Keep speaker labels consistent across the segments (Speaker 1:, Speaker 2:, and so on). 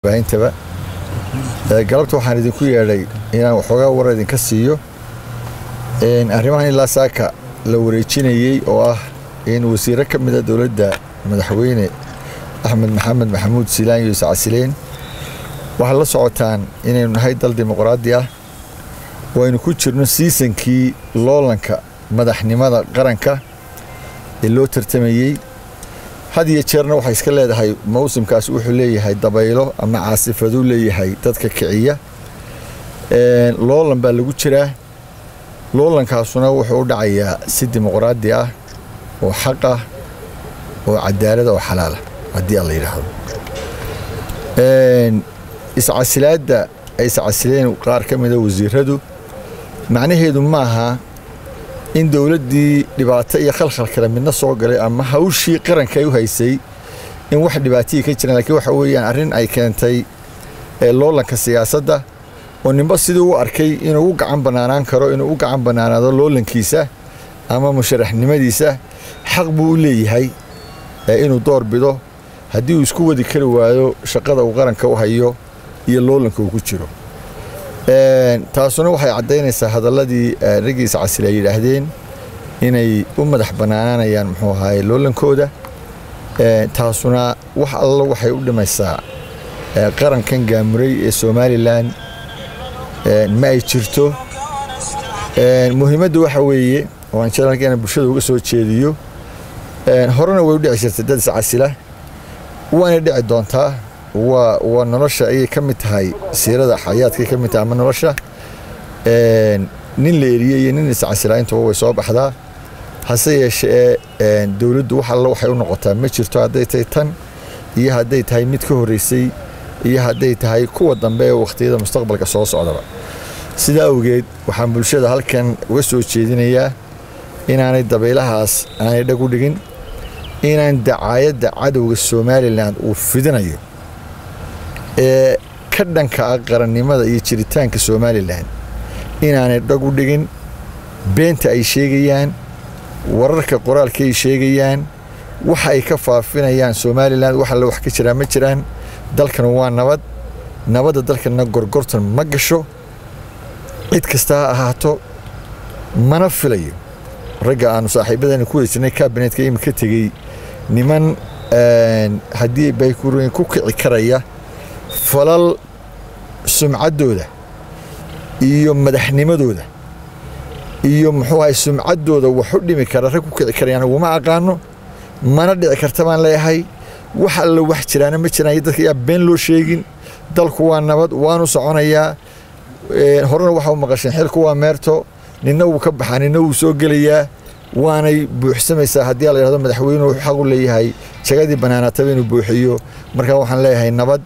Speaker 1: باهintaba galabta waxaan idinku yeedhay inaan waxoogaa war idinka siiyo arrimahan ilaa saaka la wareejinayay oo ah in wasiiro ka mid ah dawladda madaxweyne Axmed Maxamed Maxamuud Siilaan iyo Sacasileen waxa la socotaan inaynu nahay dal dimuqraadi ah waynu ku jirno seasonkii loolanka madaxnimada qaranka ee loo tartamayay hadiya jeerna waxa iska leedahay mawsimkaas wuxuu leeyahay dabaylo ama caasifadu leeyahay dadka kiciya loolan baa lagu jiraa loolankaasuna wuxuu u dhacayaa si dimuqraadi ah oo xaq ah oo cadaalad oo xalaal ah hadii la yiraahdo iscasilaada ay sacasileen qaar ka mid ah wasiiradu macnaheedu maaha in dawladdii dhibaato iyo khalkhal kale midna soo galay ama hawshii qaranka ay u haysay in wax dhibaato ka jiraan laakiin waxa weeyaan arrin ay keentay loolanka siyaasadda oo nimba sidoo uu arkay inuu u gacan banaanaan karo inuu u gacan banaanaado loolankiisa ama musharaxnimadiisa xaq buu u leeyahay inuu door bido haddii uu isku wadi kari waayo shaqada uu qaranka u hayo iyo loolanka uu ku jiro taasuna waxay cadeynaysaa hadaladii ragiisa casile ay yiraahdeen inay u madax banaanayaan muxuu ahaay loolankooda taasuna wax alla waxay u dhimaysaa qarankan gaamuray ee Soomaaliland ma ay jirto muhiimaddu waxa weeye waan jeclaan bulshada uga soo jeediyo horena way u dhici jirtay dad casila waana dhici doontaa waa nolosha ay ka mid tahay siirada xayaadka ka mid tahay ama nolosha nin la eriyay nin iscasilaynta way soo baxdaa hase yeeshee dawladdu wax alla waxay u noqotaa ma jirto haday tahay tan iyo haday tahay mid ka horeysay iyo haday tahay kuwa dambe ee waqtiyada mustaqbalka soo socdaba sida awgeed waxaan bulshada halkan uga soo jeedinayaa inaanay dabaylahaas aanay dhag u dhigin inaan dacaayadda cadowga Soomaaliland uu fidinayo ka dhanka qarannimada iyo jiritaanka Soomaaliland inaanay dhag u dhigin beenta ay sheegayaan wararka qoraalka ay sheegayaan waxa ay ka faafinayaan Soomaaliland waxa la wax ka jira ma jiraan dalkan waa nabadda dalkana gorgortan ma gasho cid kasta ahaato mana filayo raga aan saaxiibadana ku haysanay cabinetka imika tagay niman hadii bay ku kici karaya falal sumcadooda iyo madaxnimadooda iyo muxuu ahay sumcadooda wax u dhimi kara rag ku kici karayaan uma aqaano mana dhici karta baan leeyahay waxa la wax jiraana ma jiraan dadka been loo sheegin dalku waa nabad waanu soconayaa horena waxa uu maqashay xilku waa meerto ninna uu ka baxanina uu soo gelayaa waanay buuxsamaysaa hadii la yiraahdo madaxweynuhu xaq u leeyahay jagadii banaanatay inuu buuxiyo marka waxaan leeyahay nabad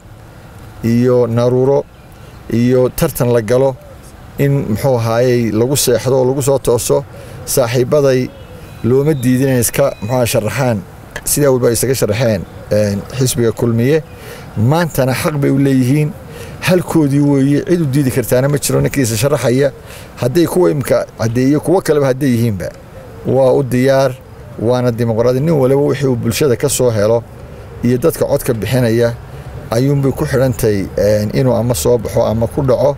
Speaker 1: iyo naruuro iyo tartan la galo in muxuu ahaayay lagu seexdo lagu soo tooso saaxiibaday looma diidin iska muxuu sharaxaan sida walba isaga sharaxeen xisbiga kulmiye maantana xaq bay u leeyihiin halkoodii weeye cid u diidi kartaana ma jiro ninkiisa sharaxaya haday kuwa imka cadeeyo kuwa kale haday yihiinba waa u diyaar waana dimuqraadi nin walba wixii uu bulshada ka soo helo iyo dadka codka bixinaya ayuunbay ku xirantay inuu ama soo baxo ama ku dhaco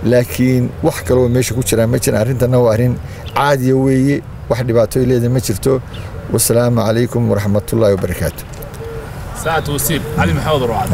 Speaker 1: laakiin wax kale oo meesha ku jira ma jiraan arintana waa arin caadi weeye wax dhibaato leedahay ma jirto wassalaamu calaykum waraxmatullaahi wabarakaatuh
Speaker 2: ساعة وسيب علي محاضر وعد